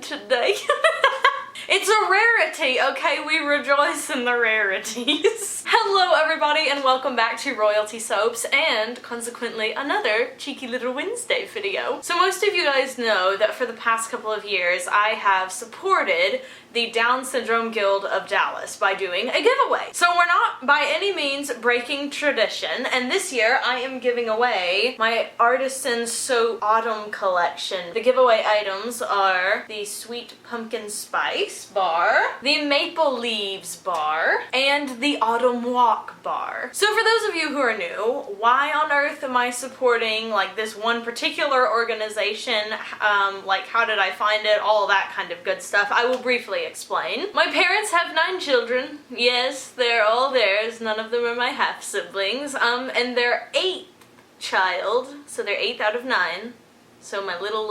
today. It's a rarity, okay? We rejoice in the rarities. Hello everybody and welcome back to Royalty Soaps and consequently another cheeky little Wednesday video. So most of you guys know that for the past couple of years I have supported the Down Syndrome Guild of Dallas by doing a giveaway. So we're not by any means breaking tradition, and this year I am giving away my Artisan Soap Autumn Collection. The giveaway items are the Sweet Pumpkin Spice bar, the Maple Leaves bar, and the Autumn Walk bar. So for those of you who are new, why on earth am I supporting like this one particular organization? Like how did I find it? All that kind of good stuff. I will briefly explain. My parents have 9 children. Yes, they're all theirs. None of them are my half-siblings. And their 8th child, so they're 8th out of 9. So my little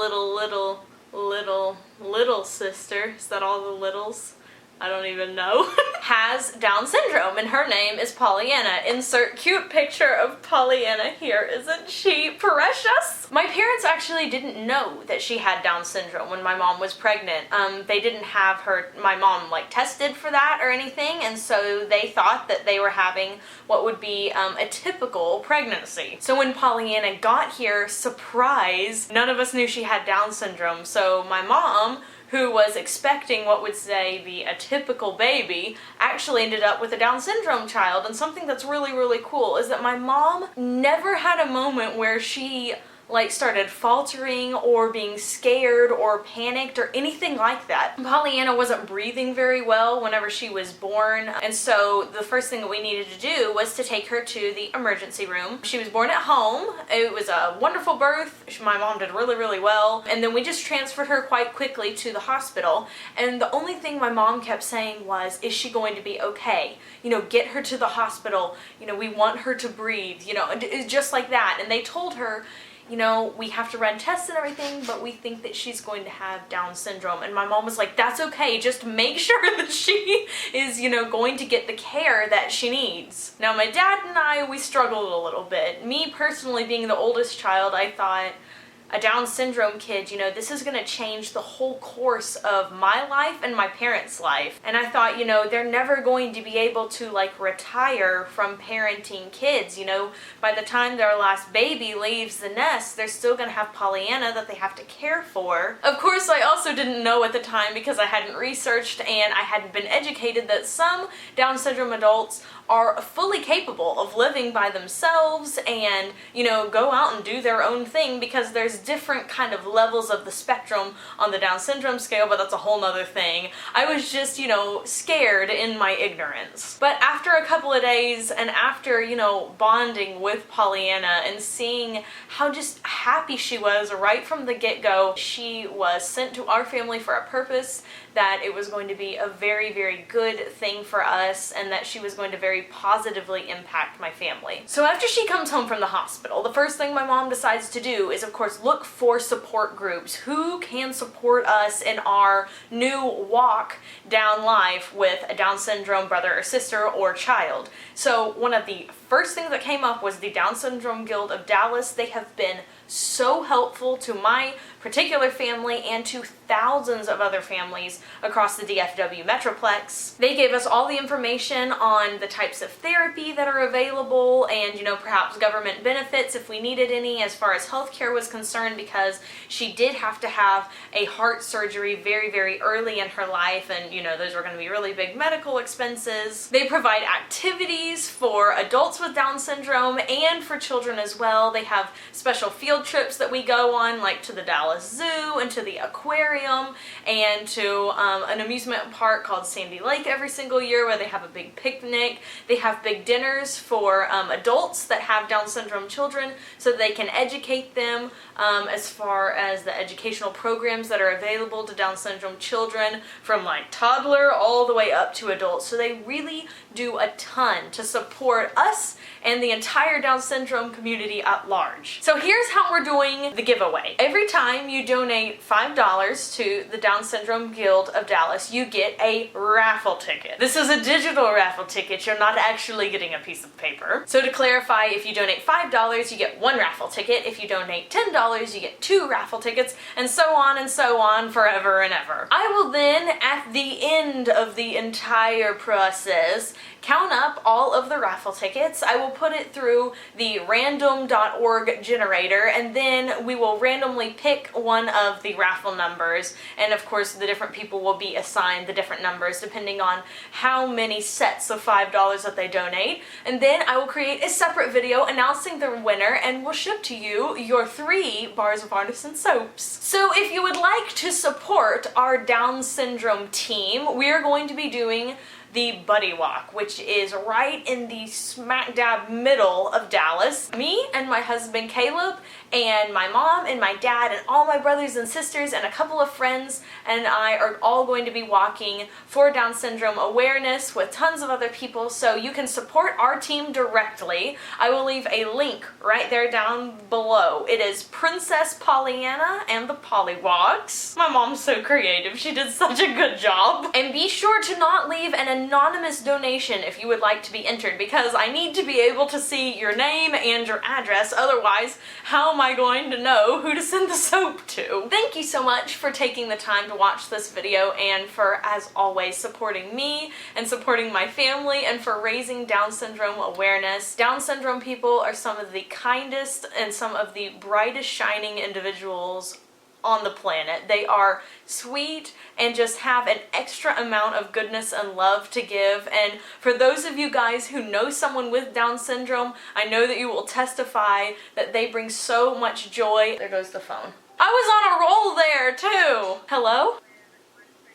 sister, is that all the littles? I don't even know, has Down syndrome, and her name is Pollyanna. Insert cute picture of Pollyanna here. Isn't she precious? My parents actually didn't know that she had Down syndrome when my mom was pregnant. They didn't have my mom like tested for that or anything, and so they thought that they were having what would be a typical pregnancy. So when Pollyanna got here, surprise, none of us knew she had Down syndrome. So my mom, who was expecting what would say be a typical baby, actually ended up with a Down syndrome child. And something that's really cool is that my mom never had a moment where she like started faltering or being scared or panicked or anything like that. Pollyanna wasn't breathing very well whenever she was born, and so the first thing that we needed to do was to take her to the emergency room. She was born at home. It was a wonderful birth. My mom did really well, and then we just transferred her quite quickly to the hospital, and the only thing my mom kept saying was, is she going to be okay? You know, get her to the hospital. You know, we want her to breathe, you know, just like that. And they told her, you know, we have to run tests and everything, but we think that she's going to have Down syndrome. And my mom was like, that's okay, just make sure that she is, you know, going to get the care that she needs. Now my dad and I, we struggled a little bit. Me personally, being the oldest child, I thought, a Down syndrome kid, you know, this is gonna change the whole course of my life and my parents' life. And I thought, you know, they're never going to be able to like retire from parenting kids. You know, by the time their last baby leaves the nest, they're still gonna have Pollyanna that they have to care for. Of course, I also didn't know at the time, because I hadn't researched and I hadn't been educated, that some Down syndrome adults are fully capable of living by themselves and, you know, go out and do their own thing, because there's different kind of levels of the spectrum on the Down syndrome scale, but that's a whole nother thing. I was just, you know, scared in my ignorance. But after a couple of days and after, you know, bonding with Pollyanna and seeing how just happy she was right from the get-go, she was sent to our family for a purpose, that it was going to be a very good thing for us, and that she was going to very positively impact my family. So after she comes home from the hospital, the first thing my mom decides to do is, of course, look for support groups. Who can support us in our new walk down life with a Down syndrome brother or sister or child? So one of the first things that came up was the Down Syndrome Guild of Dallas. They have been so helpful to my particular family and to thousands of other families across the DFW Metroplex. They gave us all the information on the types of therapy that are available and, you know, perhaps government benefits if we needed any as far as healthcare was concerned, because she did have to have a heart surgery very early in her life, and, you know, those were going to be really big medical expenses. They provide activities for adults with Down syndrome and for children as well. They have special field trips that we go on, like to the Dallas Zoo and to the aquarium and to an amusement park called Sandy Lake every single year, where they have a big picnic. They have big dinners for adults that have Down syndrome children, so that they can educate them as far as the educational programs that are available to Down syndrome children, from like toddler all the way up to adults. So they really do a ton to support us us and the entire Down syndrome community at large. So here's how we're doing the giveaway. Every time you donate $5 to the Down Syndrome Guild of Dallas, you get a raffle ticket. This is a digital raffle ticket. You're not actually getting a piece of paper. So to clarify, if you donate $5, you get 1 raffle ticket. If you donate $10, you get 2 raffle tickets, and so on forever and ever. I will then, at the end of the entire process, count up all of the raffle tickets. I will put it through the random.org generator, and then we will randomly pick one of the raffle numbers, and of course the different people will be assigned the different numbers depending on how many sets of $5 that they donate, and then I will create a separate video announcing the winner and will ship to you your 3 bars of artisan soaps. So if you would like to support our Down syndrome team, we are going to be doing the Buddy Walk, which is right in the smack dab middle of Dallas. Me and my husband Caleb and my mom and my dad and all my brothers and sisters and a couple of friends and I are all going to be walking for Down syndrome awareness with tons of other people, so you can support our team directly. I will leave a link right there down below. It is Princess Pollyanna and the Pollywogs. My mom's so creative. She did such a good job. And be sure to not leave an anonymous donation if you would like to be entered, because I need to be able to see your name and your address. Otherwise, how am I going to know who to send the soap to? Thank you so much for taking the time to watch this video and for, as always, supporting me and supporting my family and for raising Down syndrome awareness. Down syndrome people are some of the kindest and some of the brightest shining individuals on the planet. They are sweet and just have an extra amount of goodness and love to give. And for those of you guys who know someone with Down syndrome, I know that you will testify that they bring so much joy. There goes the phone. I was on a roll there too. Hello?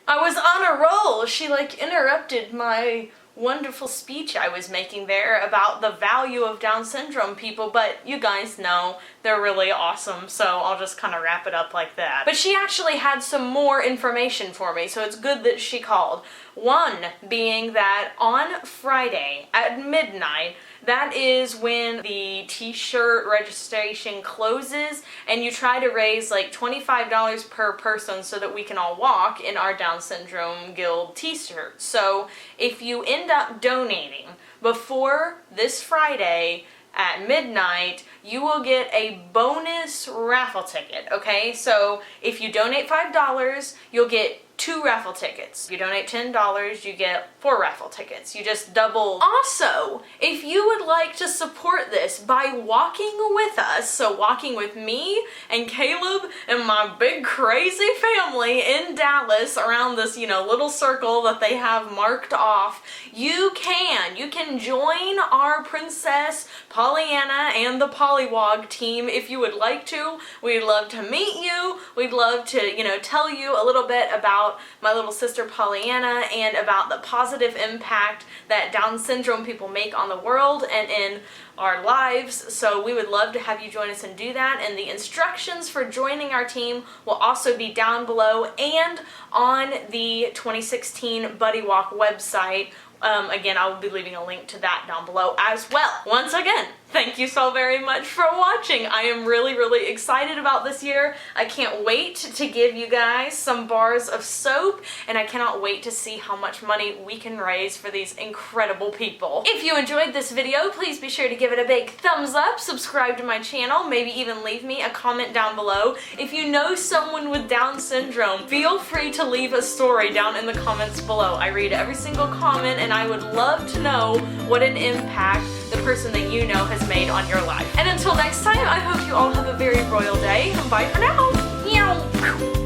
I was on a roll. She interrupted my wonderful speech I was making there about the value of Down syndrome people, but you guys know they're really awesome, so I'll just kind of wrap it up like that. But she actually had some more information for me, so it's good that she called. One being that on Friday at midnight, that is when the t-shirt registration closes, and you try to raise like $25 per person so that we can all walk in our Down Syndrome Guild t-shirts. So if you end up donating before this Friday at midnight, you will get a bonus raffle ticket, okay? So if you donate $5, you'll get 2 raffle tickets. If you donate $10, you get 4 raffle tickets. You just double. Also, if you would like to support this by walking with us, so walking with me and Caleb and my big crazy family in Dallas around this, little circle that they have marked off, you can join our Princess Pollyanna and the Pollywog team if you would like to. We'd love to meet you. We'd love to, tell you a little bit about my little sister Pollyanna and about the positive impact that Down syndrome people make on the world and in our lives. So we would love to have you join us and do that, and the instructions for joining our team will also be down below and on the 2016 Buddy Walk website. Again, I will be leaving a link to that down below as well. Once again, thank you so very much for watching. I am really, really excited about this year. I can't wait to give you guys some bars of soap, and I cannot wait to see how much money we can raise for these incredible people. If you enjoyed this video, please be sure to give it a big thumbs up, subscribe to my channel, maybe even leave me a comment down below. If you know someone with Down syndrome, feel free to leave a story down in the comments below. I read every single comment, and I would love to know what an impact the person that you know has made on your life. And until next time, I hope you all have a very royal day. Bye for now. Meow.